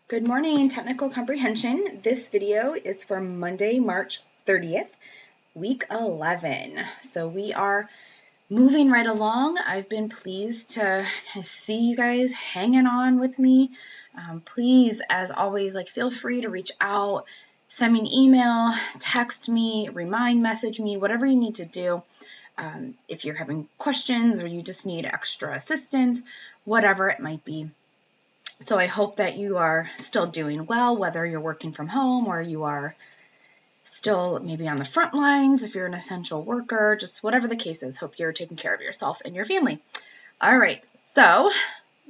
Good morning, Technical Comprehension. This video is for Monday, March 30th, week 11. So we are moving right along. I've been pleased to see you guys hanging on with me. Please, as always, feel free to reach out, send me an email, text me, message me, whatever you need to do. If you're having questions or you just need extra assistance, whatever it might be. So I hope that you are still doing well, whether you're working from home or you are still maybe on the front lines, if you're an essential worker, just whatever the case is. Hope you're taking care of yourself and your family. All right, so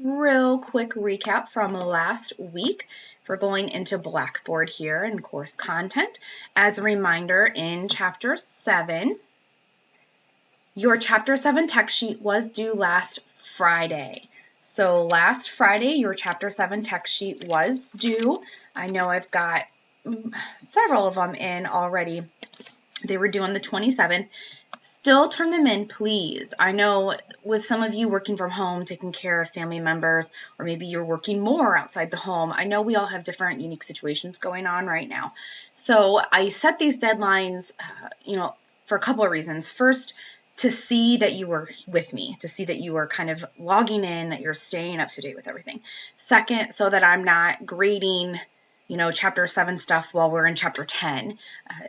real quick recap from last week. We're going into Blackboard here in course content. As a reminder, in Chapter 7, your Chapter 7 text sheet was due last Friday. So last Friday, your Chapter 7 text sheet was due. I know I've got several of them in already. They were due on the 27th. Still turn them in, please. I know with some of you working from home, taking care of family members, or maybe you're working more outside the home. I know we all have different unique situations going on right now. So I set these deadlines, for a couple of reasons. First, to see that you were with me, to see that you were kind of logging in, that you're staying up to date with everything. Second, so that I'm not grading, Chapter 7 stuff while we're in Chapter 10.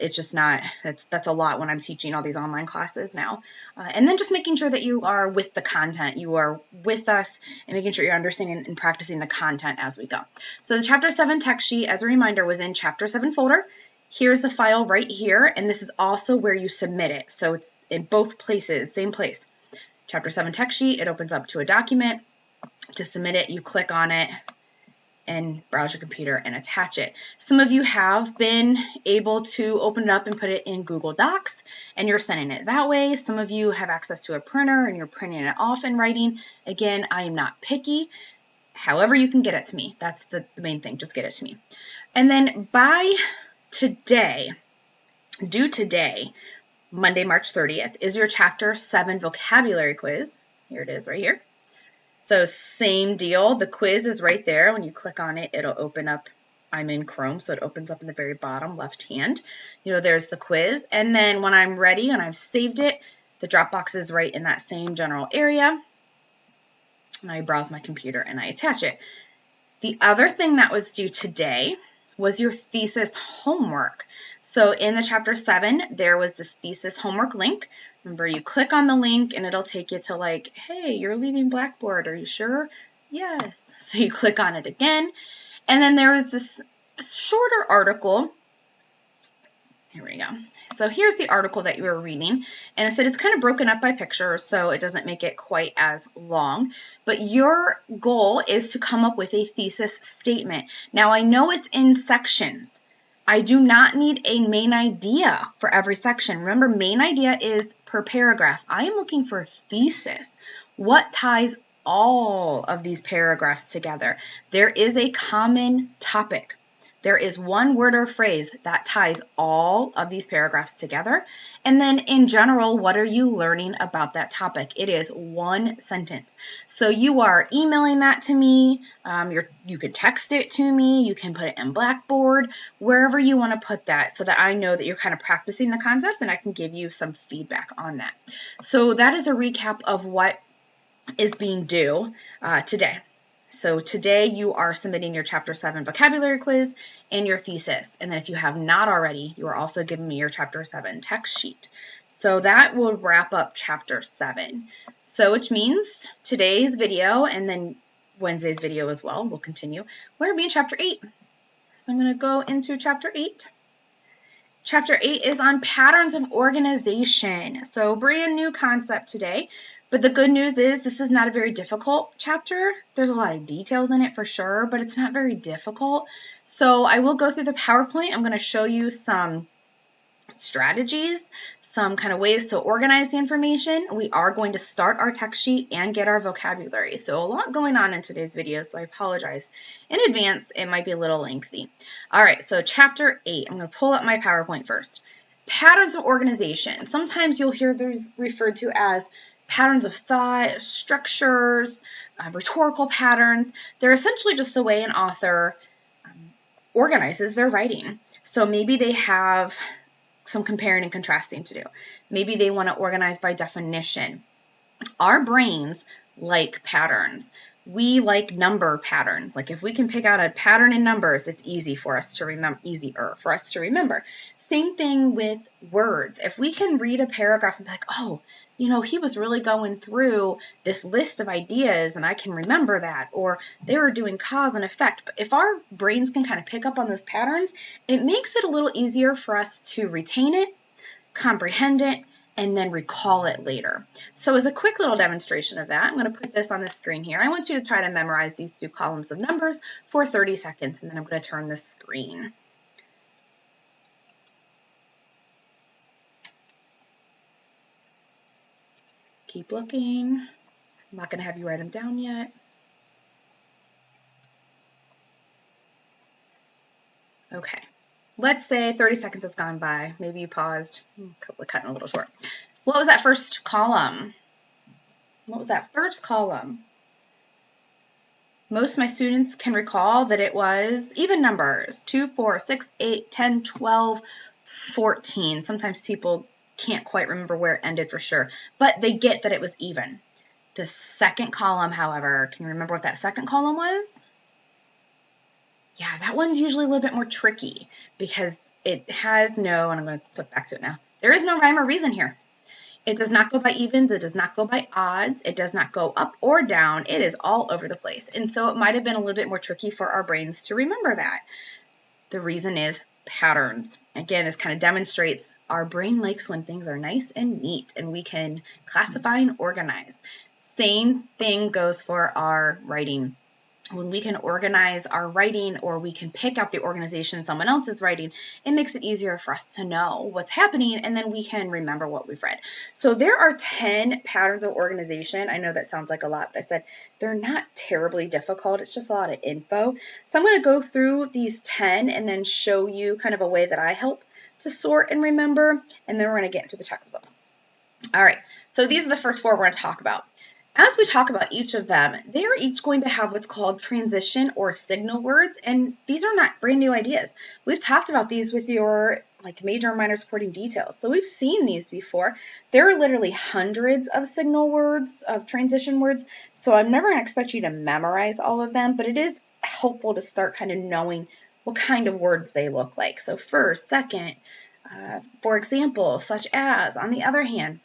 It's just not, that's a lot when I'm teaching all these online classes now. And then just making sure that you are with the content, you are with us, and making sure you're understanding and practicing the content as we go. So the Chapter 7 text sheet, as a reminder, was in Chapter 7 folder. Here's the file right here, and this is also where you submit it. So it's in both places, same place. Chapter 7 text sheet, it opens up to a document. To submit it, you click on it and browse your computer and attach it. Some of you have been able to open it up and put it in Google Docs, and you're sending it that way. Some of you have access to a printer, and you're printing it off and writing. Again, I am not picky. However you can get it to me. That's the main thing. Just get it to me. And then by today, due today, Monday, March 30th, is your Chapter 7 vocabulary quiz. Here it is right here. So same deal. The quiz is right there. When you click on it, it'll open up. I'm in Chrome, so it opens up in the very bottom left hand. There's the quiz. And then when I'm ready and I've saved it, the Dropbox is right in that same general area. And I browse my computer and I attach it. The other thing that was due today was your thesis homework. So in the Chapter 7, there was this thesis homework link. Remember, you click on the link and it'll take you to hey, you're leaving Blackboard. Are you sure? Yes. So you click on it again. And then there was this shorter article. Here we go. So here's the article that you were reading, and it said it's kind of broken up by pictures, so it doesn't make it quite as long, but your goal is to come up with a thesis statement. Now, I know it's in sections. I do not need a main idea for every section. Remember, main idea is per paragraph. I am looking for thesis. What ties all of these paragraphs together? There is a common topic. There is one word or phrase that ties all of these paragraphs together. And then in general, what are you learning about that topic? It is one sentence. So you are emailing that to me. You can text it to me. You can put it in Blackboard, wherever you want to put that, so that I know that you're kind of practicing the concepts and I can give you some feedback on that. So that is a recap of what is being due today. So today you are submitting your Chapter 7 vocabulary quiz and your thesis. And then if you have not already, you are also giving me your Chapter 7 text sheet. So that will wrap up Chapter 7. So which means today's video and then Wednesday's video as well will continue. We're going to be in Chapter 8. So I'm going to go into Chapter 8. Chapter 8 is on patterns of organization. So brand new concept today. But the good news is this is not a very difficult chapter. There's a lot of details in it for sure, but it's not very difficult. So I will go through the PowerPoint. I'm going to show you some strategies, some kind of ways to organize the information. We are going to start our text sheet and get our vocabulary. So a lot going on in today's video, so I apologize in advance. It might be a little lengthy. All right, so Chapter 8. I'm going to pull up my PowerPoint first. Patterns of organization. Sometimes you'll hear these referred to as patterns of thought, structures, rhetorical patterns. They're essentially just the way an author organizes their writing. So maybe they have some comparing and contrasting to do. Maybe they want to organize by definition. Our brains like patterns. We like number patterns. Like if we can pick out a pattern in numbers, it's easier for us to remember. Same thing with words. If we can read a paragraph and be like, oh, he was really going through this list of ideas and I can remember that, or they were doing cause and effect. But if our brains can kind of pick up on those patterns, it makes it a little easier for us to retain it, comprehend it, and then recall it later. So as a quick little demonstration of that, I'm going to put this on the screen here. I want you to try to memorize these 2 columns of numbers for 30 seconds, and then I'm going to turn the screen. Keep looking. I'm not going to have you write them down yet. Okay. Let's say 30 seconds has gone by. Maybe you paused. We're cutting a little short. What was that first column? Most of my students can recall that it was even numbers. 2, 4, 6, 8, 10, 12, 14. Sometimes people can't quite remember where it ended for sure, but they get that it was even. The second column, however, can you remember what that second column was? Yeah, that one's usually a little bit more tricky because it has no, and I'm going to flip back to it now, there is no rhyme or reason here. It does not go by evens, it does not go by odds, it does not go up or down, it is all over the place. And so it might have been a little bit more tricky for our brains to remember that. The reason is patterns. Again, this kind of demonstrates our brain likes when things are nice and neat and we can classify and organize. Same thing goes for our writing. When we can organize our writing or we can pick up the organization someone else is writing, it makes it easier for us to know what's happening and then we can remember what we've read. So there are 10 patterns of organization. I know that sounds like a lot, but I said they're not terribly difficult. It's just a lot of info. So I'm going to go through these 10 and then show you kind of a way that I help to sort and remember, and then we're going to get into the textbook. All right, so these are the first 4 we're going to talk about. As we talk about each of them, they are each going to have what's called transition or signal words, and these are not brand new ideas. We've talked about these with your major and minor supporting details, so we've seen these before. There are literally hundreds of signal words, of transition words, so I'm never going to expect you to memorize all of them, but it is helpful to start kind of knowing what kind of words they look like. So first, second, for example, such as, on the other hand,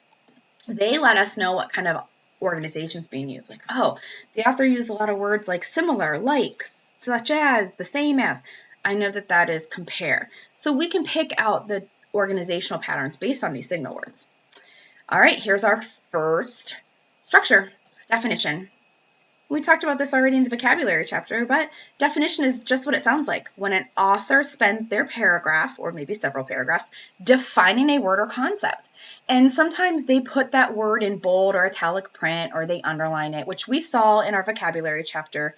they let us know what kind of organizations being used. Like, oh, the author used a lot of words like similar, like, such as, the same as. I know that that is compare. So we can pick out the organizational patterns based on these signal words. All right, here's our first structure, definition. We talked about this already in the vocabulary chapter, but definition is just what it sounds like. When an author spends their paragraph, or maybe several paragraphs, defining a word or concept. And sometimes they put that word in bold or italic print, or they underline it, which we saw in our vocabulary chapter,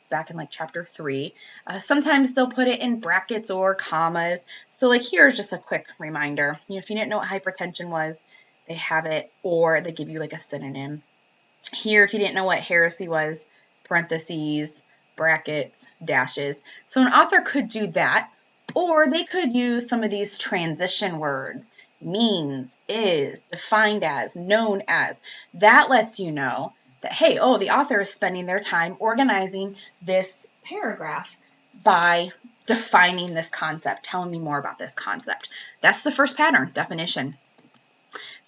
back in chapter 3. Sometimes they'll put it in brackets or commas. So here's just a quick reminder. If you didn't know what hypertension was, they have it, or they give you a synonym. Here, if you didn't know what heresy was, parentheses, brackets, dashes. So an author could do that, or they could use some of these transition words, means, is, defined as, known as. That lets you know that, hey, the author is spending their time organizing this paragraph by defining this concept, telling me more about this concept. That's the first pattern, definition.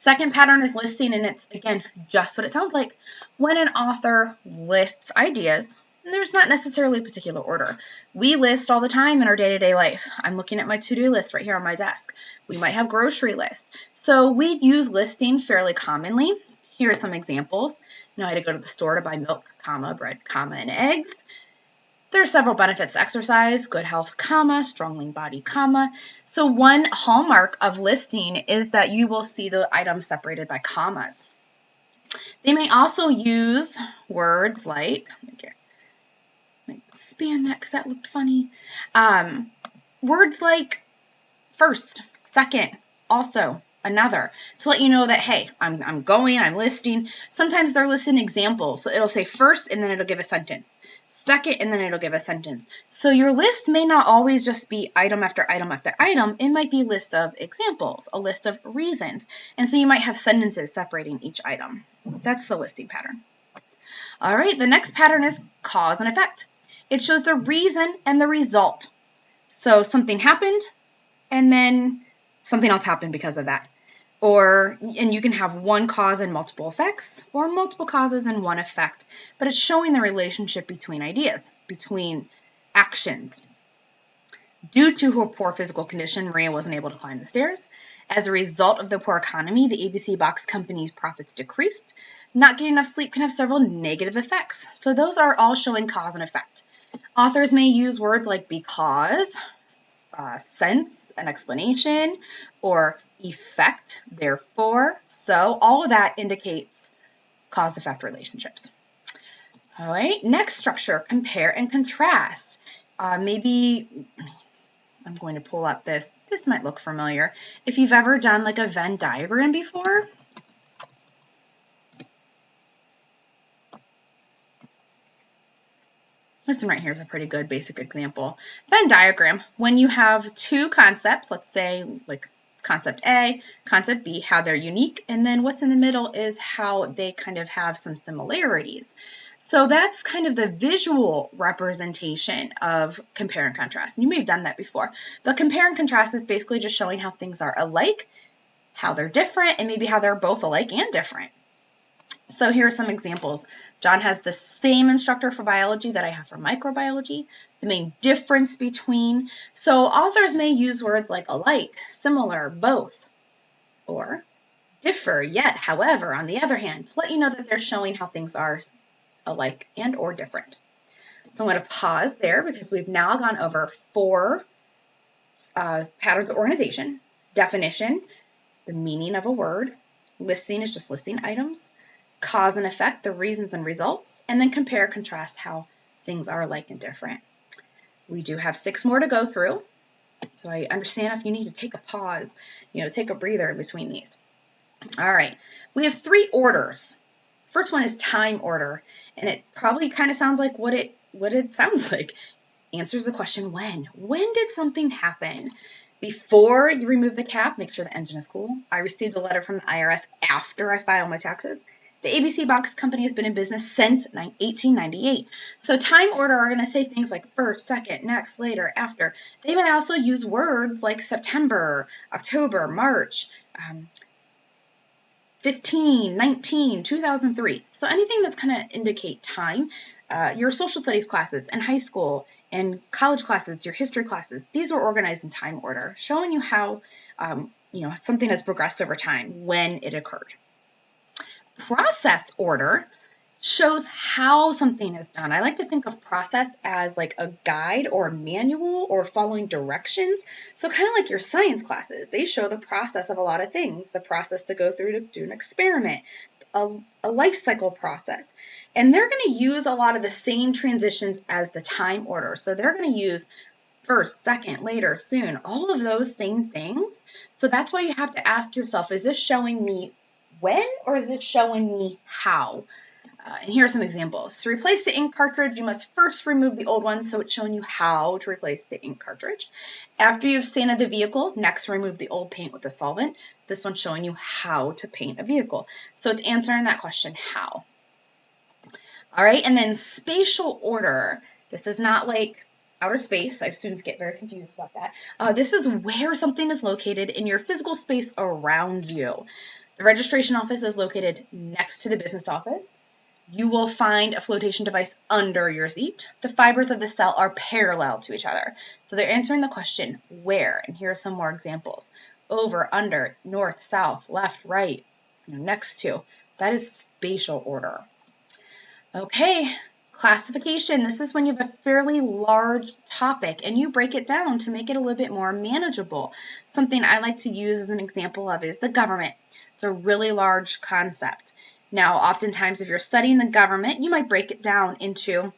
Second pattern is listing, and it's, again, just what it sounds like. When an author lists ideas, and there's not necessarily a particular order. We list all the time in our day-to-day life. I'm looking at my to-do list right here on my desk. We might have grocery lists. So we use listing fairly commonly. Here are some examples. I had to go to the store to buy milk, bread, and eggs. There are several benefits to exercise, good health, strong lean body, So one hallmark of listing is that you will see the items separated by commas. They may also use words like, let me expand that because that looked funny. Words like first, second, also, another to let you know that, hey, I'm listing. Sometimes they're listing examples. So it'll say first and then it'll give a sentence. Second and then it'll give a sentence. So your list may not always just be item after item after item. It might be a list of examples, a list of reasons. And so you might have sentences separating each item. That's the listing pattern. All right, the next pattern is cause and effect. It shows the reason and the result. So something happened and then something else happened because of that. And you can have one cause and multiple effects, or multiple causes and one effect. But it's showing the relationship between ideas, between actions. Due to her poor physical condition, Maria wasn't able to climb the stairs. As a result of the poor economy, the ABC Box Company's profits decreased. Not getting enough sleep can have several negative effects. So those are all showing cause and effect. Authors may use words like because, sense, an explanation, or effect, therefore. So all of that indicates cause-effect relationships. All right, next structure, compare and contrast. Maybe I'm going to pull up this. This might look familiar. If you've ever done like a Venn diagram before, this one right here is a pretty good basic example. Venn diagram, when you have two concepts, let's say like concept A, concept B, how they're unique, and then what's in the middle is how they kind of have some similarities. So that's kind of the visual representation of compare and contrast. And you may have done that before. But compare and contrast is basically just showing how things are alike, how they're different, and maybe how they're both alike and different. So here are some examples. John has the same instructor for biology that I have for microbiology. The main difference between. So authors may use words like alike, similar, both, or differ, yet, however, on the other hand, to let you know that they're showing how things are alike and or different. So I'm going to pause there because we've now gone over 4 patterns of organization, definition, the meaning of a word, listing is just listing items, cause and effect, the reasons and results, and then compare, contrast how things are alike and different. We do have 6 more to go through, so I understand if you need to take a pause, take a breather in between these. All right, we have 3 orders. First one is time order, and it probably kind of sounds like what it sounds like. Answers the question when. When did something happen? Before you remove the cap, make sure the engine is cool. I received a letter from the IRS after I filed my taxes. The ABC Box Company has been in business since 1898. So time order are going to say things like first, second, next, later, after. They may also use words like September, October, March, 15, 19, 2003. So anything that's going to indicate time. Your social studies classes in high school and college classes, your history classes, these are organized in time order, showing you how something has progressed over time, when it occurred. Process order shows how something is done. I like to think of process as like a guide or a manual or following directions. So kind of like your science classes, they show the process of a lot of things, the process to go through to do an experiment, a life cycle process. And they're going to use a lot of the same transitions as the time order. So they're going to use first, second, later, soon, all of those same things. So that's why you have to ask yourself, is this showing me when or is it showing me how? And here are some examples. To replace the ink cartridge, you must first remove the old one, so it's showing you how to replace the ink cartridge. After you've sanded the vehicle, next remove the old paint with the solvent. This one's showing you how to paint a vehicle. So it's answering that question, how. All right, and then spatial order. This is not like outer space. Students get very confused about that. This is where something is located in your physical space around you. The registration office is located next to the business office. You will find a flotation device under your seat. The fibers of the cell are parallel to each other. So they're answering the question, where? And here are some more examples. Over, under, north, south, left, right, next to. That is spatial order. Okay, classification. This is when you have a fairly large topic and you break it down to make it a little bit more manageable. Something I like to use as an example of is the government. It's a really large concept. Now, oftentimes, if you're studying the government, you might break it down into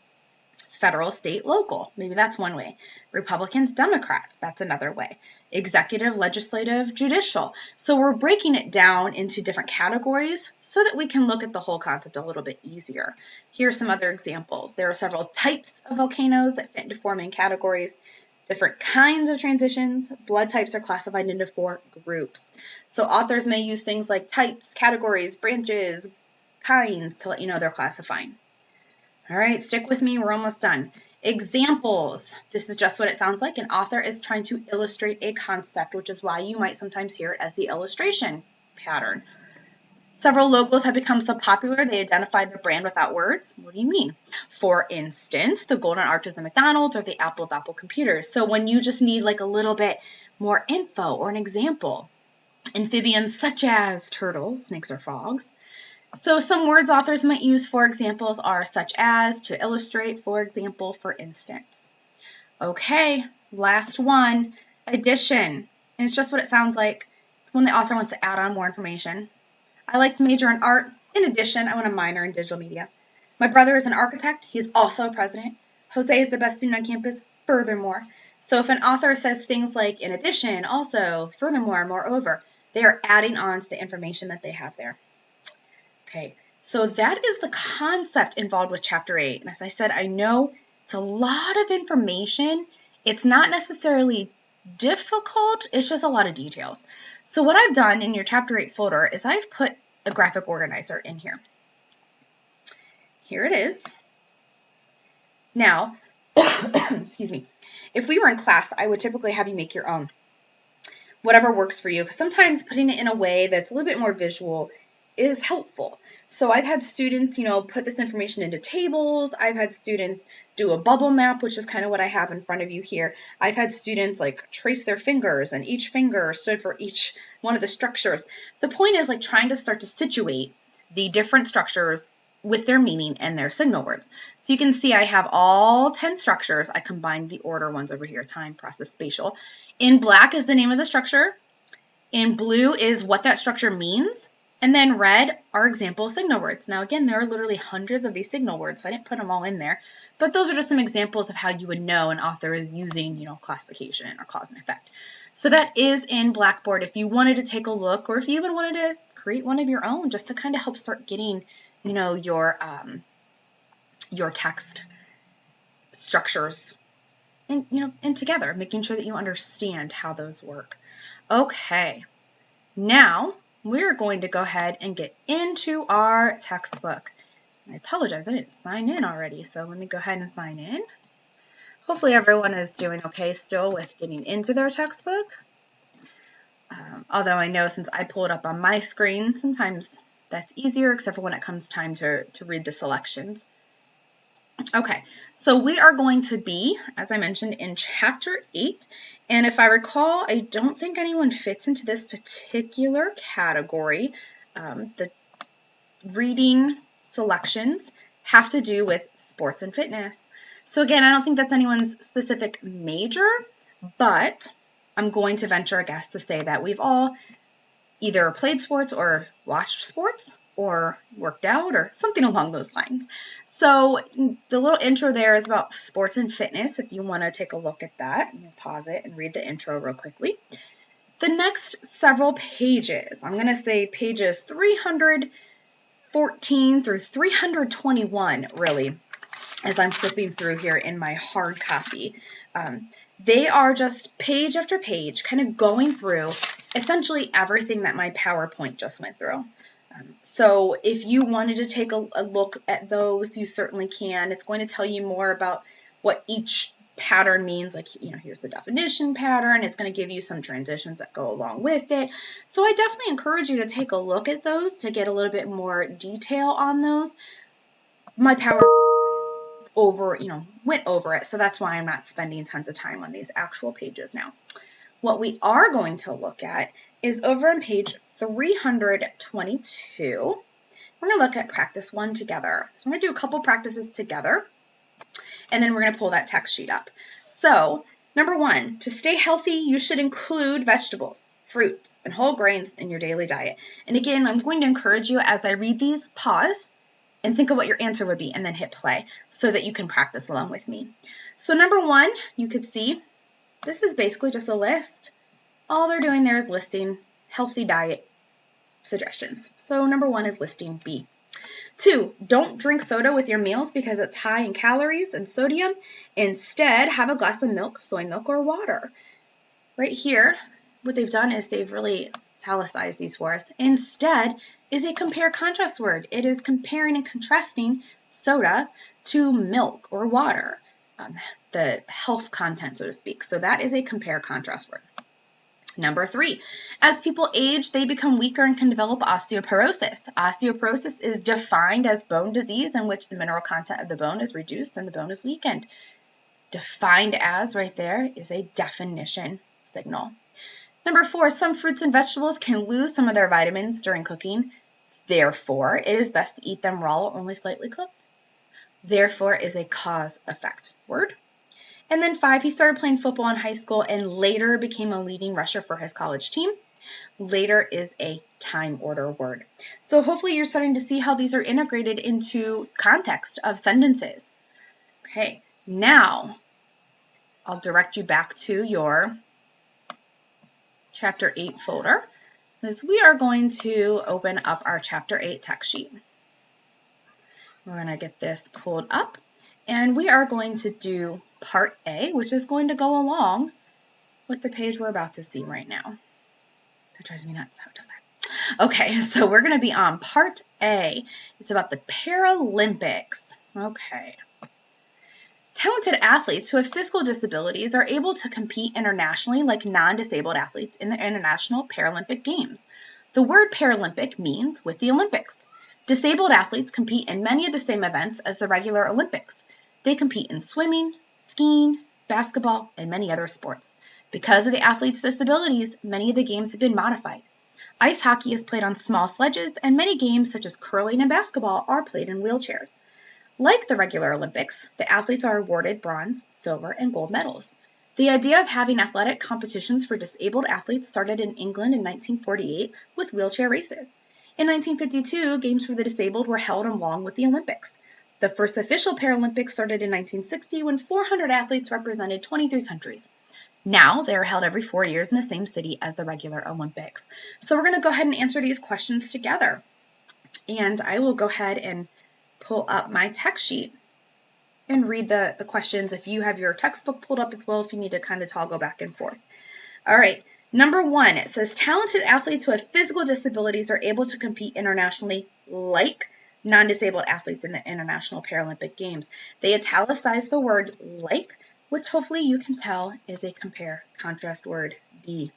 Federal, state, local. Maybe that's one way. Republicans, Democrats. That's another way. Executive, legislative, judicial. So we're breaking it down into different categories so that we can look at the whole concept a little bit easier. Here are some other examples. There are several types of volcanoes that fit into 4 main categories. Different kinds of transitions. Blood types are classified into 4 groups. So authors may use things like types, categories, branches, kinds to let you know they're classifying. All right, stick with me. We're almost done. Examples. This is just what it sounds like. An author is trying to illustrate a concept, which is why you might sometimes hear it as the illustration pattern. Several logos have become so popular they identified the brand without words. What do you mean? For instance, the golden arches of McDonald's or the Apple of Apple computers. So when you just need like a little bit more info or an example. Amphibians such as turtles, snakes, or frogs. So some words authors might use for examples are such as, to illustrate, for example, for instance. Okay, last one, addition. And it's just what it sounds like when the author wants to add on more information. I like to major in art. In addition, I want to minor in digital media. My brother is an architect. He's also a president. Jose is the best student on campus, furthermore. So if an author says things like in addition, also, furthermore, moreover, they are adding on to the information that they have there. Okay, so that is the concept involved with Chapter 8. And as I said, I know it's a lot of information. It's not necessarily difficult. It's just a lot of details. So what I've done in your Chapter 8 folder is I've put a graphic organizer in here. Here it is. Now, excuse me, if we were in class, I would typically have you make your own. Whatever works for you, because sometimes putting it in a way that's a little bit more visual is helpful. So I've had students, put this information into tables. I've had students do a bubble map, which is kind of what I have in front of you here. I've had students like trace their fingers, and each finger stood for each one of the structures. The point is like trying to start to situate the different structures with their meaning and their signal words. So you can see I have all 10 structures. I combined the order ones over here, time, process, spatial. In black is the name of the structure. In blue is what that structure means. And then red are example signal words. Now again, there are literally hundreds of these signal words, so I didn't put them all in there. But those are just some examples of how you would know an author is using, classification or cause and effect. So that is in Blackboard if you wanted to take a look, or if you even wanted to create one of your own, just to kind of help start getting, your text structures in together, making sure that you understand how those work. Okay, now we're going to go ahead and get into our textbook. I apologize, I didn't sign in already, so let me go ahead and sign in. Hopefully everyone is doing okay still with getting into their textbook. Although I know since I pull it up on my screen, sometimes that's easier, except for when it comes time to read the selections. Okay, so we are going to be, as I mentioned, in Chapter 8, and if I recall, I don't think anyone fits into this particular category. The reading selections have to do with sports and fitness. So again, I don't think that's anyone's specific major, but I'm going to venture a guess to say that we've all either played sports or watched sports, or worked out, or something along those lines. So the little intro there is about sports and fitness, if you want to take a look at that. You pause it and read the intro real quickly. The next several pages, I'm going to say pages 314 through 321, really, as I'm flipping through here in my hard copy. They are just page after page, kind of going through essentially everything that my PowerPoint just went through. So if you wanted to take a look at those, you certainly can. It's going to tell you more about what each pattern means. Like, here's the definition pattern. It's going to give you some transitions that go along with it. So I definitely encourage you to take a look at those to get a little bit more detail on those. My PowerPoint went over it, so that's why I'm not spending tons of time on these actual pages now. What we are going to look at is over on page 322. We're going to look at practice 1 together. So we're going to do a couple practices together, and then we're going to pull that text sheet up. So, number 1, to stay healthy, you should include vegetables, fruits, and whole grains in your daily diet. And again, I'm going to encourage you as I read these, pause, and think of what your answer would be and then hit play so that you can practice along with me. So number 1, you could see this is basically just a list. All they're doing there is listing healthy diet suggestions. So number 1 is listing B. 2, don't drink soda with your meals because it's high in calories and sodium. Instead, have a glass of milk, soy milk, or water. Right here, what they've done is they've really italicized these for us. Instead is a compare-contrast word. It is comparing and contrasting soda to milk or water, the health content, so to speak. So that is a compare-contrast word. Number 3, as people age, they become weaker and can develop osteoporosis. Osteoporosis is defined as bone disease in which the mineral content of the bone is reduced and the bone is weakened. Defined as right there is a definition signal. Number 4, some fruits and vegetables can lose some of their vitamins during cooking. Therefore, it is best to eat them raw or only slightly cooked. Therefore is a cause-effect word. And then 5, he started playing football in high school and later became a leading rusher for his college team. Later is a time order word. So hopefully you're starting to see how these are integrated into context of sentences. Okay, now I'll direct you back to your Chapter 8 folder, because we are going to open up our Chapter 8 text sheet. We're going to get this pulled up. And we are going to do Part A, which is going to go along with the page we're about to see right now. That drives me nuts. How does that? Okay, so we're going to be on Part A. It's about the Paralympics. Okay. Talented athletes who have physical disabilities are able to compete internationally like non-disabled athletes in the International Paralympic Games. The word Paralympic means with the Olympics. Disabled athletes compete in many of the same events as the regular Olympics. They compete in swimming, skiing, basketball, and many other sports. Because of the athletes' disabilities, many of the games have been modified. Ice hockey is played on small sledges, and many games such as curling and basketball are played in wheelchairs. Like the regular Olympics, the athletes are awarded bronze, silver, and gold medals. The idea of having athletic competitions for disabled athletes started in England in 1948 with wheelchair races. In 1952, Games for the Disabled were held along with the Olympics. The first official Paralympics started in 1960 when 400 athletes represented 23 countries. Now they are held every 4 years in the same city as the regular Olympics. So we're going to go ahead and answer these questions together. And I will go ahead and pull up my text sheet and read the questions if you have your textbook pulled up as well, if you need to kind of toggle back and forth. All right, number 1, it says talented athletes who have physical disabilities are able to compete internationally like non-disabled athletes in the International Paralympic Games. They italicized the word like, which hopefully you can tell is a compare-contrast word, B.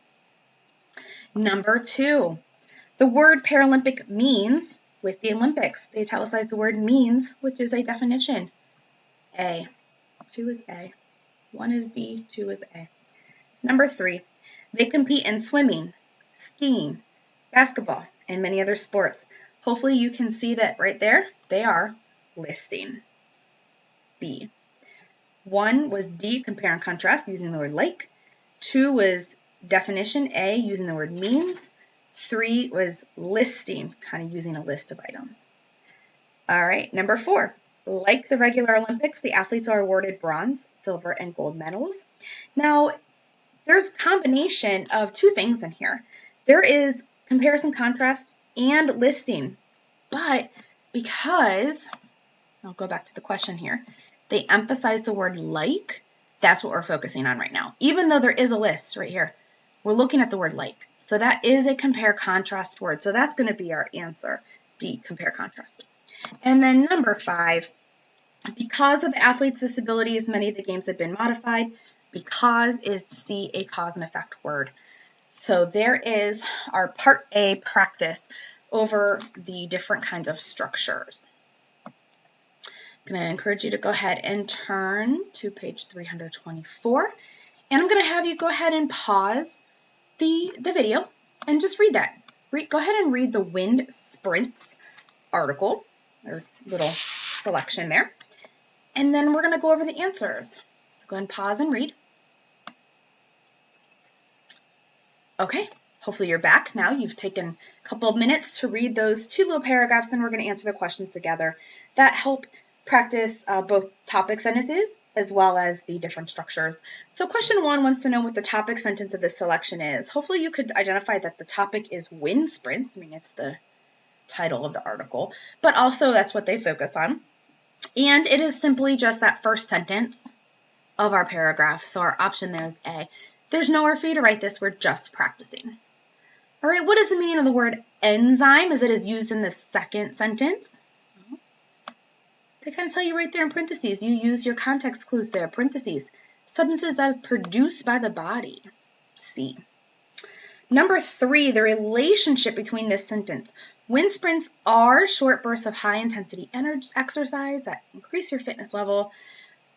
Number 2, the word Paralympic means with the Olympics. They italicized the word means, which is a definition, A. 2 is A. 1 is D, 2 is A. Number 3, they compete in swimming, skiing, basketball, and many other sports. Hopefully you can see that right there, they are listing, B. 1 was D, compare and contrast, using the word like. 2 was definition, A, using the word means. 3 was listing, kind of using a list of items. All right, number 4. Like the regular Olympics, the athletes are awarded bronze, silver, and gold medals. Now, there's a combination of 2 things in here. There is comparison, contrast, and listing. But because, I'll go back to the question here, they emphasize the word like, that's what we're focusing on right now. Even though there is a list right here, we're looking at the word like. So that is a compare-contrast word. So that's going to be our answer, D, compare-contrast. And then number 5, because of the athlete's disabilities, many of the games have been modified. Because is C, a cause and effect word. So there is our Part A practice over the different kinds of structures. I'm going to encourage you to go ahead and turn to page 324. And I'm going to have you go ahead and pause the video and just read that. Go ahead and read the wind sprints article, or little selection there. And then we're going to go over the answers. So go ahead and pause and read. Okay, Hopefully you're back now. You've taken a couple of minutes to read those 2 little paragraphs, and we're going to answer the questions together that help practice both topic sentences as well as the different structures. So question 1 wants to know what the topic sentence of this selection is. Hopefully you could identify that the topic is wind sprints. I mean, it's the title of the article, but also that's what they focus on. And it is simply just that first sentence of our paragraph. So our option there is A. There's nowhere for you to write this. We're just practicing. All right, what is the meaning of the word enzyme as it is used in the second sentence? They kind of tell you right there in parentheses. You use your context clues there, parentheses. Substances that is produced by the body. C. Number 3, the relationship between this sentence. Wind sprints are short bursts of high-intensity exercise that increase your fitness level.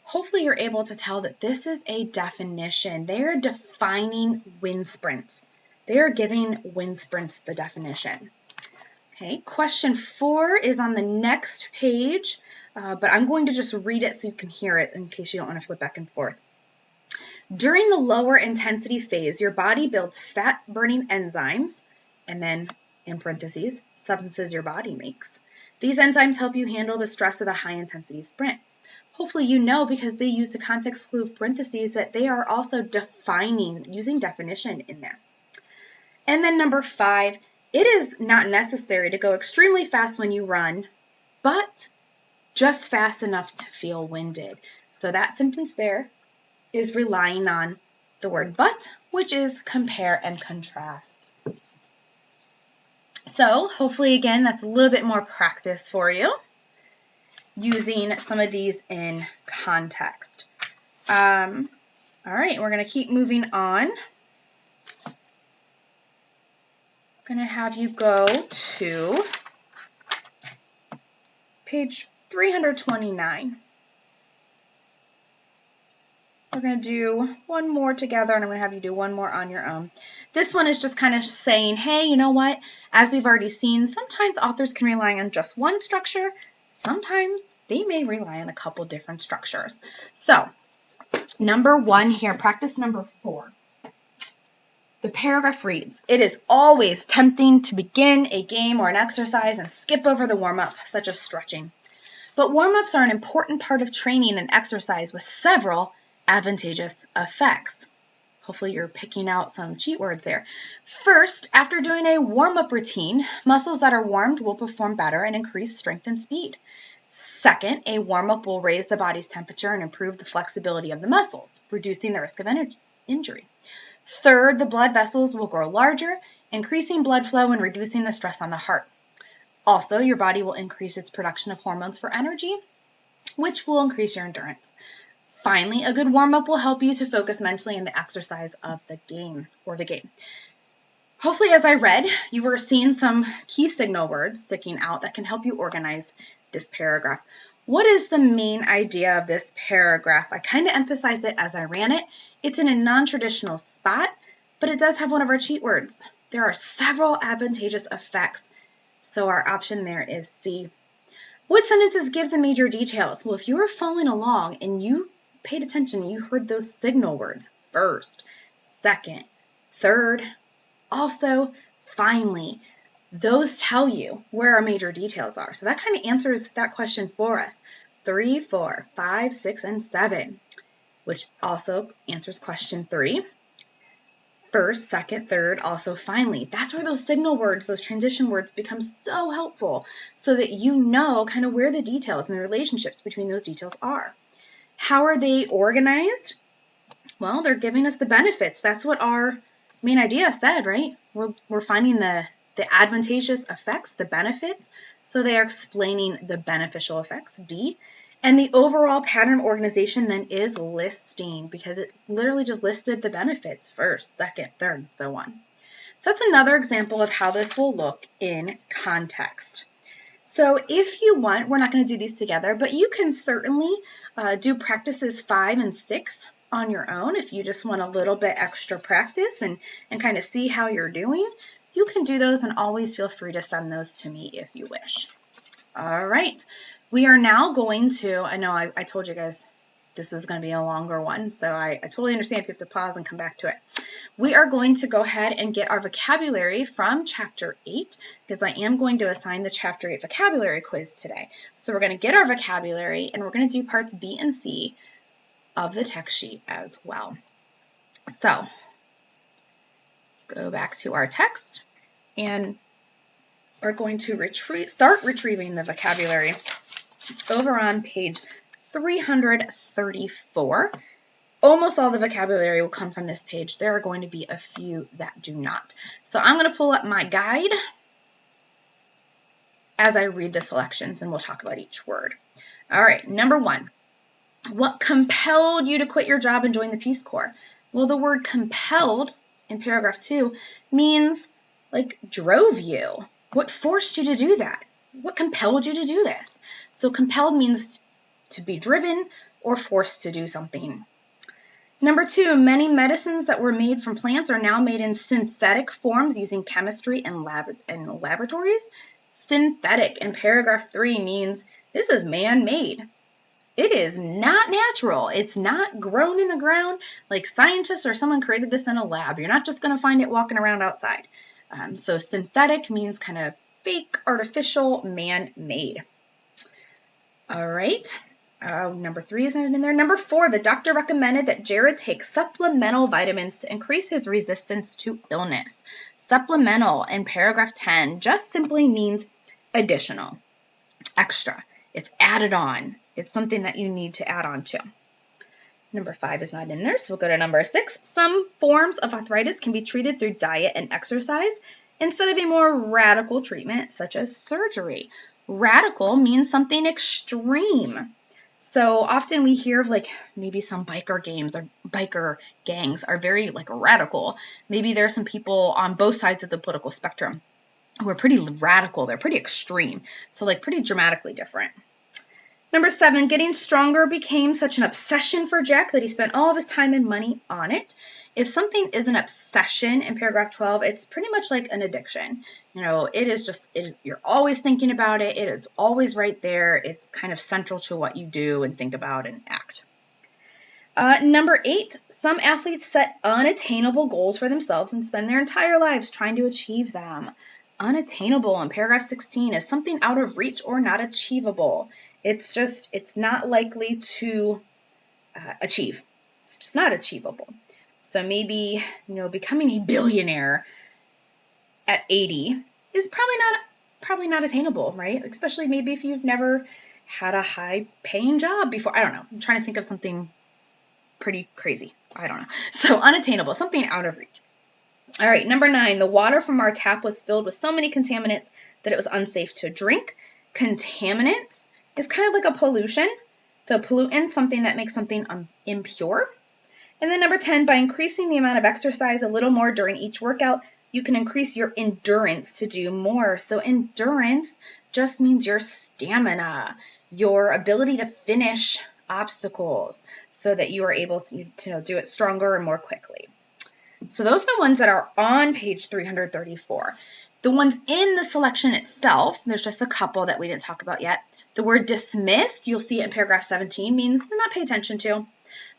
Hopefully you're able to tell that this is a definition. They are defining wind sprints. They are giving wind sprints the definition. Okay, question 4 is on the next page, but I'm going to just read it so you can hear it in case you don't want to flip back and forth. During the lower intensity phase, your body builds fat-burning enzymes, and then, in parentheses, substances your body makes. These enzymes help you handle the stress of the high-intensity sprint. Hopefully you know, because they use the context clue of parentheses, that they are also defining, using definition in there. And then number 5, it is not necessary to go extremely fast when you run, but just fast enough to feel winded. So that sentence there is relying on the word but, which is compare and contrast. So hopefully, again, that's a little bit more practice for you using some of these in context. All right, we're going to keep moving on. I'm going to have you go to page 329. We're going to do one more together, and I'm going to have you do one more on your own. This one is just kind of saying, hey, you know what? As we've already seen, sometimes authors can rely on just one structure. Sometimes they may rely on a couple different structures. So, number 1 here, practice number 4. The paragraph reads, it is always tempting to begin a game or an exercise and skip over the warm-up, such as stretching. But warm-ups are an important part of training and exercise with several advantageous effects. Hopefully you're picking out some cheat words there. First, after doing a warm-up routine, muscles that are warmed will perform better and increase strength and speed. Second, a warm-up will raise the body's temperature and improve the flexibility of the muscles, reducing the risk of injury. Third, the blood vessels will grow larger, increasing blood flow and reducing the stress on the heart. Also, your body will increase its production of hormones for energy, which will increase your endurance. Finally, a good warm-up will help you to focus mentally in the exercise of the game. Hopefully, as I read, you were seeing some key signal words sticking out that can help you organize this paragraph. What is the main idea of this paragraph? I kind of emphasized it as I ran it. It's in a non-traditional spot, but it does have one of our cheat words. There are several advantageous effects, so our option there is C. What sentences give the major details? Well, if you were following along and you paid attention, you heard those signal words, first, second, third, also, finally. Those tell you where our major details are. So that kind of answers that question for us. 3, 4, 5, 6, and 7, which also answers question 3. First, second, third, also finally. That's where those signal words, those transition words become so helpful so that you know kind of where the details and the relationships between those details are. How are they organized? Well, they're giving us the benefits. That's what our main idea said, right? We're finding the advantageous effects, the benefits, so they are explaining the beneficial effects, D. And the overall pattern of organization then is listing, because it literally just listed the benefits, first, second, third, and so on. So that's another example of how this will look in context. So if you want, we're not going to do these together, but you can certainly do practices 5 and 6 on your own if you just want a little bit extra practice and kind of see how you're doing. You can do those, and always feel free to send those to me if you wish. All right, we are now going to, I know I told you guys this is going to be a longer one, so I totally understand if you have to pause and come back to it. We are going to go ahead and get our vocabulary from Chapter 8, because I am going to assign the Chapter 8 vocabulary quiz today. So we're going to get our vocabulary, and we're going to do parts B and C of the text sheet as well. So let's go back to our text, and we're going to start retrieving the vocabulary over on page 334. Almost all the vocabulary will come from this page. There are going to be a few that do not. So I'm going to pull up my guide as I read the selections, and we'll talk about each word. All right, number 1. What compelled you to quit your job and join the Peace Corps? Well, the word compelled in paragraph 2 means like drove you. What forced you to do that? What compelled you to do this? So compelled means to be driven or forced to do something. Number 2, many medicines that were made from plants are now made in synthetic forms using chemistry and laboratories. Synthetic in paragraph 3 means this is man-made. It is not natural. It's not grown in the ground like scientists or someone created this in a lab. You're not just going to find it walking around outside. So synthetic means kind of fake, artificial, man-made. All right. Number 3 isn't in there. Number 4, the doctor recommended that Jared take supplemental vitamins to increase his resistance to illness. Supplemental in paragraph 10 just simply means additional, extra. It's added on. It's something that you need to add on to. Number 5 is not in there, so we'll go to number 6. Some forms of arthritis can be treated through diet and exercise instead of a more radical treatment such as surgery. Radical means something extreme. So often we hear of like maybe some biker gangs are very like radical. Maybe there are some people on both sides of the political spectrum who are pretty radical. They're pretty extreme. So like pretty dramatically different. Number 7, getting stronger became such an obsession for Jack that he spent all of his time and money on it. If something is an obsession in paragraph 12, it's pretty much like an addiction. You know, you're always thinking about it. It is always right there. It's kind of central to what you do and think about and act. Number 8, some athletes set unattainable goals for themselves and spend their entire lives trying to achieve them. Unattainable in paragraph 16 is something out of reach or not achievable. It's not likely to achieve. It's just not achievable. So maybe, becoming a billionaire at 80 is probably not attainable, right? Especially maybe if you've never had a high-paying job before. I don't know. I'm trying to think of something pretty crazy. I don't know. So unattainable, something out of reach. All right, number 9, the water from our tap was filled with so many contaminants that it was unsafe to drink. Contaminants is kind of like a pollution. So pollutant, something that makes something impure. And then number 10, by increasing the amount of exercise a little more during each workout, you can increase your endurance to do more. So endurance just means your stamina, your ability to finish obstacles so that you are able to do it stronger and more quickly. So those are the ones that are on page 334. The ones in the selection itself, there's just a couple that we didn't talk about yet. The word dismiss, you'll see it in paragraph 17, means not pay attention to.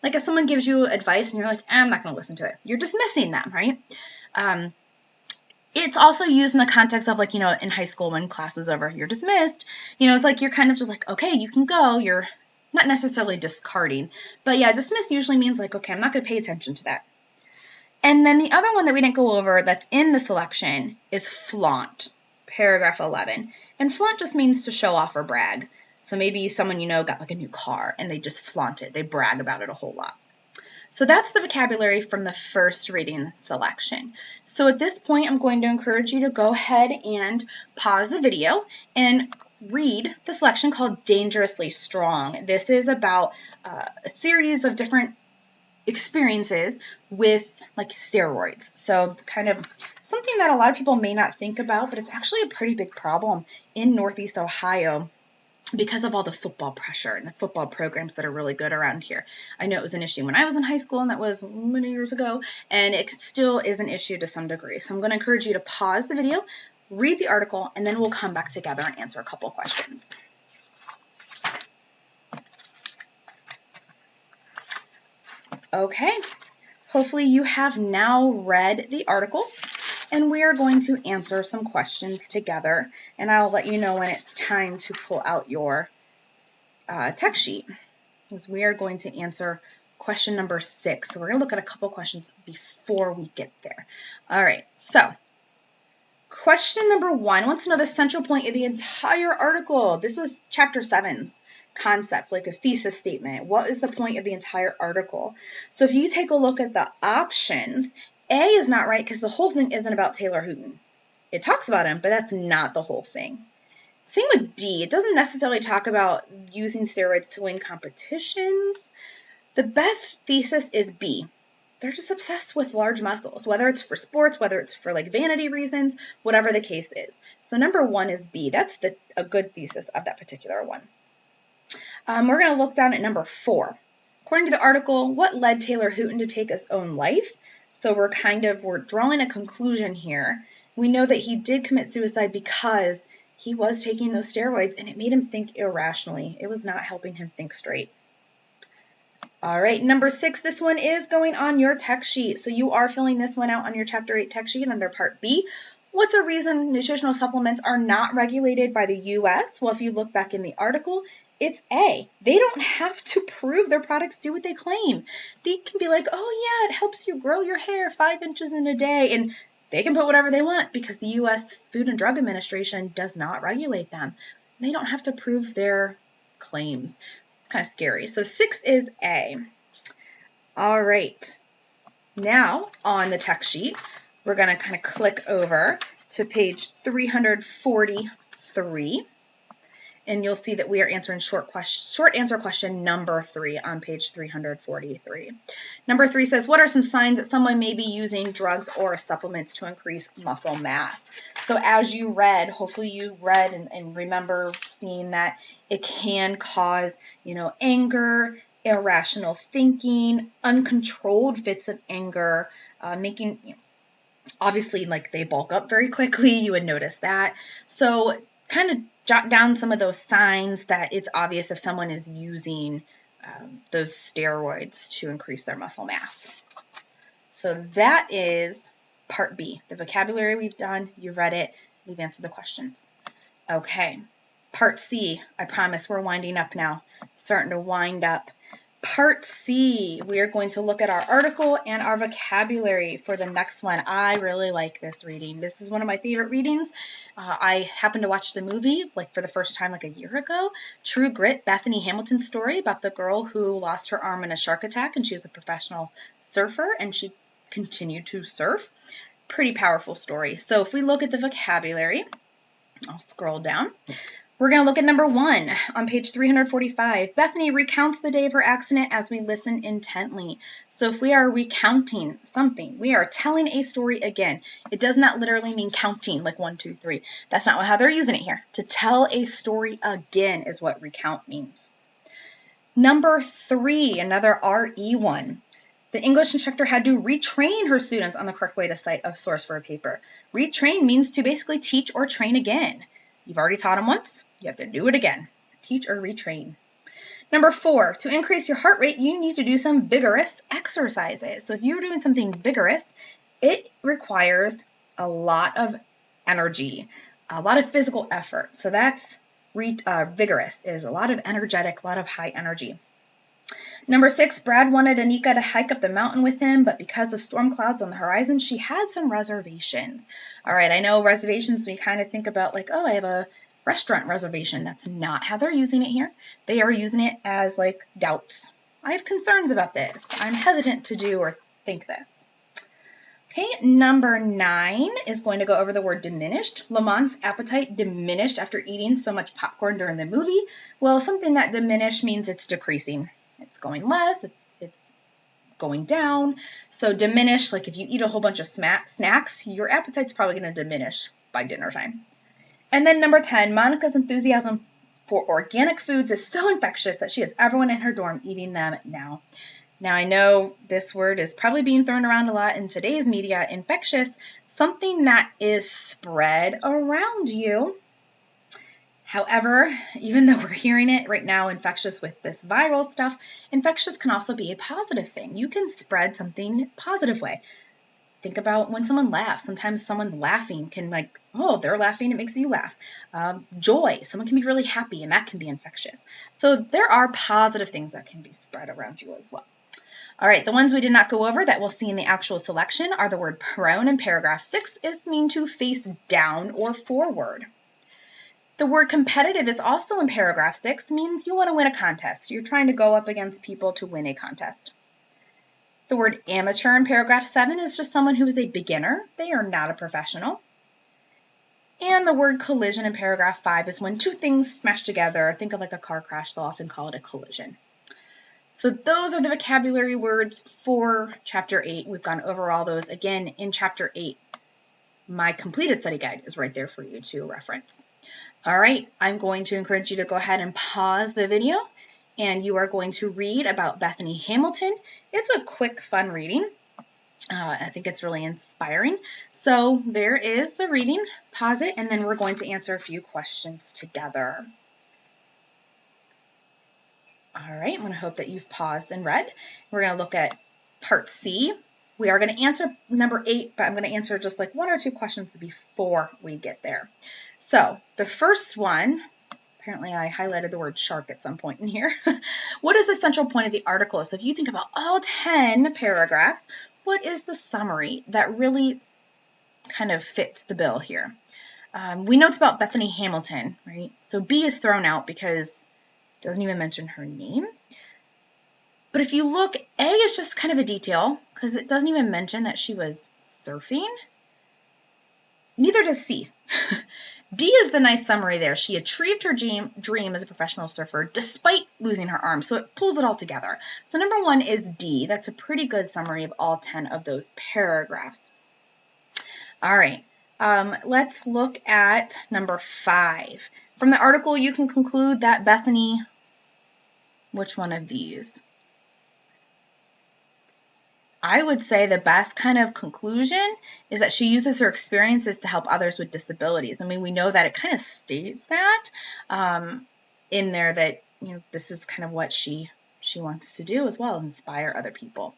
Like if someone gives you advice and you're like, I'm not going to listen to it. You're dismissing them, right? It's also used in the context of in high school when class was over, you're dismissed. It's like you're kind of just like, okay, you can go. You're not necessarily discarding. But yeah, dismiss usually means like, okay, I'm not going to pay attention to that. And then the other one that we didn't go over that's in the selection is flaunt, paragraph 11. And flaunt just means to show off or brag. So maybe someone got like a new car and they just flaunt it. They brag about it a whole lot. So that's the vocabulary from the first reading selection. So at this point, I'm going to encourage you to go ahead and pause the video and read the selection called Dangerously Strong. This is about a series of different experiences with like steroids. So kind of something that a lot of people may not think about, but it's actually a pretty big problem in Northeast Ohio because of all the football pressure and the football programs that are really good around here. I know it was an issue when I was in high school, and that was many years ago, and it still is an issue to some degree. So I'm going to encourage you to pause the video, read the article, and then we'll come back together and answer a couple questions. Okay, hopefully you have now read the article, and we are going to answer some questions together, and I'll let you know when it's time to pull out your text sheet, because we are going to answer question number 6. So we're going to look at a couple questions before we get there. All right, so question number 1 wants to know the central point of the entire article. This was chapter 7's concept, like a thesis statement. What is the point of the entire article? So if you take a look at the options, A is not right because the whole thing isn't about Taylor Hooton. It talks about him, but that's not the whole thing. Same with D. It doesn't necessarily talk about using steroids to win competitions. The best thesis is B. They're just obsessed with large muscles, whether it's for sports, whether it's for like vanity reasons, whatever the case is. So number 1 is B. That's a good thesis of that particular one. We're going to look down at number 4. According to the article, what led Taylor Hooton to take his own life? So we're drawing a conclusion here. We know that he did commit suicide because he was taking those steroids and it made him think irrationally. It was not helping him think straight. All right, number 6, this one is going on your text sheet. So you are filling this one out on your Chapter 8 text sheet under Part B. What's a reason nutritional supplements are not regulated by the U.S.? Well, if you look back in the article, it's A. They don't have to prove their products do what they claim. They can be like, oh yeah, it helps you grow your hair 5 inches in a day, and they can put whatever they want because the U.S. Food and Drug Administration does not regulate them. They don't have to prove their claims. It's kind of scary. So 6 is A. All right. Now on the text sheet, we're going to kind of click over to page 343. And you'll see that we are answering short answer question number 3 on page 343. Number 3 says, what are some signs that someone may be using drugs or supplements to increase muscle mass? So as you read, hopefully you read and remember seeing that it can cause, anger, irrational thinking, uncontrolled fits of anger, obviously like they bulk up very quickly. You would notice that. So kind of jot down some of those signs that it's obvious if someone is using those steroids to increase their muscle mass. So that is Part B. The vocabulary we've done, you read it, we've answered the questions. Okay, Part C, I promise we're winding up now, starting to wind up. Part C, we are going to look at our article and our vocabulary for the next one. I really like this reading. This is one of my favorite readings. I happened to watch the movie for the first time a year ago. True Grit, Bethany Hamilton's story about the girl who lost her arm in a shark attack, and she was a professional surfer and she continued to surf. Pretty powerful story. So if we look at the vocabulary, I'll scroll down. We're going to look at number 1 on page 345. Bethany recounts the day of her accident as we listen intently. So if we are recounting something, we are telling a story again. It does not literally mean counting like 1, 2, 3. That's not how they're using it here. To tell a story again is what recount means. Number 3, another RE one. The English instructor had to retrain her students on the correct way to cite a source for a paper. Retrain means to basically teach or train again. You've already taught them once. You have to do it again. Teach or retrain. Number 4, to increase your heart rate, you need to do some vigorous exercises. So if you're doing something vigorous, it requires a lot of energy, a lot of physical effort. So that's vigorous, is a lot of energetic, a lot of high energy. Number 6, Brad wanted Anika to hike up the mountain with him, but because of storm clouds on the horizon, she had some reservations. All right, I know reservations, we kind of think about like, oh, I have a restaurant reservation. That's not how they're using it here. They are using it as like doubts. I have concerns about this. I'm hesitant to do or think this. Okay, number 9 is going to go over the word diminished. Lamont's appetite diminished after eating so much popcorn during the movie. Well, something that diminished means it's decreasing. It's going less, it's going down. So diminish, like if you eat a whole bunch of snacks, your appetite's probably going to diminish by dinner time. And then number 10, Monica's enthusiasm for organic foods is so infectious that she has everyone in her dorm eating them now. Now I know this word is probably being thrown around a lot in today's media, infectious, something that is spread around you. However, even though we're hearing it right now, infectious with this viral stuff, infectious can also be a positive thing. You can spread something positive way. Think about when someone laughs. Sometimes someone's laughing can they're laughing, it makes you laugh. Joy, someone can be really happy and that can be infectious. So there are positive things that can be spread around you as well. All right, the ones we did not go over that we'll see in the actual selection are the word prone in paragraph 6 is mean to face down or forward. The word competitive is also in paragraph 6, means you want to win a contest. You're trying to go up against people to win a contest. The word amateur in paragraph 7 is just someone who is a beginner. They are not a professional. And the word collision in paragraph 5 is when two things smash together. Think of like a car crash. They'll often call it a collision. So those are the vocabulary words for chapter 8. We've gone over all those again in chapter 8. My completed study guide is right there for you to reference. All right, I'm going to encourage you to go ahead and pause the video, and you are going to read about Bethany Hamilton. It's a quick, fun reading. I think it's really inspiring. So there is the reading. Pause it, and then we're going to answer a few questions together. All right, I'm going to hope that you've paused and read. We're going to look at part C. We are going to answer number 8, but I'm going to answer just like 1 or 2 questions before we get there. So the first one, apparently I highlighted the word shark at some point in here. What is the central point of the article? So if you think about all 10 paragraphs, what is the summary that really kind of fits the bill here? We know it's about Bethany Hamilton, right? So B is thrown out because it doesn't even mention her name. But if you look, A is just kind of a detail because it doesn't even mention that she was surfing. Neither does C. D is the nice summary there. She achieved her dream as a professional surfer despite losing her arm. So it pulls it all together. So number 1 is D. That's a pretty good summary of all 10 of those paragraphs. All right. Let's look at number 5. From the article, you can conclude that Bethany, which one of these? I would say the best kind of conclusion is that she uses her experiences to help others with disabilities. I mean, we know that it kind of states that in there that, this is kind of what she wants to do as well, inspire other people.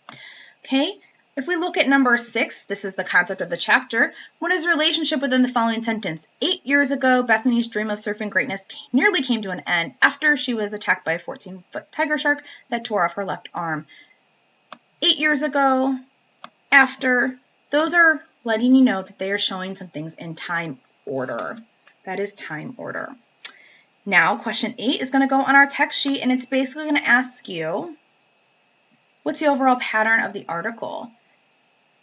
Okay, if we look at number 6, this is the concept of the chapter. What is the relationship within the following sentence? 8 years ago, Bethany's dream of surfing greatness nearly came to an end after she was attacked by a 14-foot tiger shark that tore off her left arm. 8 years ago, after, those are letting you know that they are showing some things in time order. That is time order. Now, question 8 is going to go on our text sheet, and it's basically going to ask you, what's the overall pattern of the article?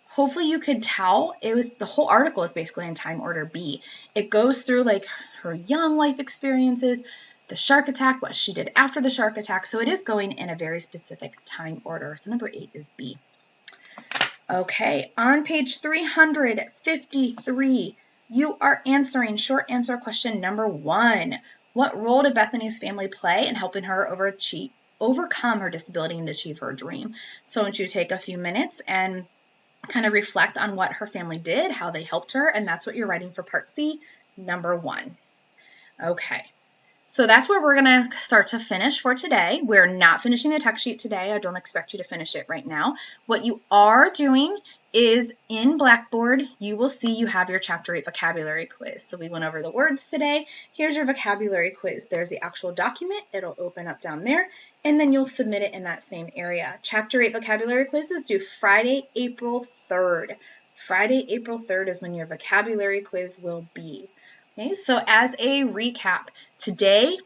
Hopefully you could tell the whole article is basically in time order B. It goes through like her young life experiences, the shark attack, what she did after the shark attack. So it is going in a very specific time order. So number 8 is B. Okay, on page 353, you are answering short answer question number 1. What role did Bethany's family play in helping her overcome her disability and achieve her dream? So I want you to take a few minutes and kind of reflect on what her family did, how they helped her, and that's what you're writing for part C, number 1. Okay. So that's where we're going to start to finish for today. We're not finishing the text sheet today. I don't expect you to finish it right now. What you are doing is in Blackboard, you will see you have your Chapter 8 vocabulary quiz. So we went over the words today. Here's your vocabulary quiz. There's the actual document. It'll open up down there, and then you'll submit it in that same area. Chapter 8 vocabulary quiz is due Friday, April 3rd. Friday, April 3rd is when your vocabulary quiz will be. Okay, so as a recap, today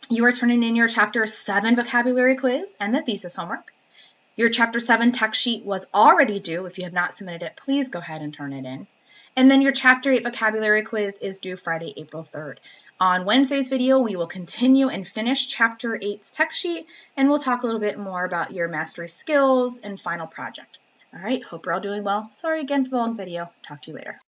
you are turning in your Chapter 7 vocabulary quiz and the thesis homework. Your Chapter 7 text sheet was already due. If you have not submitted it, please go ahead and turn it in. And then your Chapter 8 vocabulary quiz is due Friday, April 3rd. On Wednesday's video, we will continue and finish Chapter 8's text sheet, and we'll talk a little bit more about your mastery skills and final project. All right, hope you're all doing well. Sorry again for the long video. Talk to you later.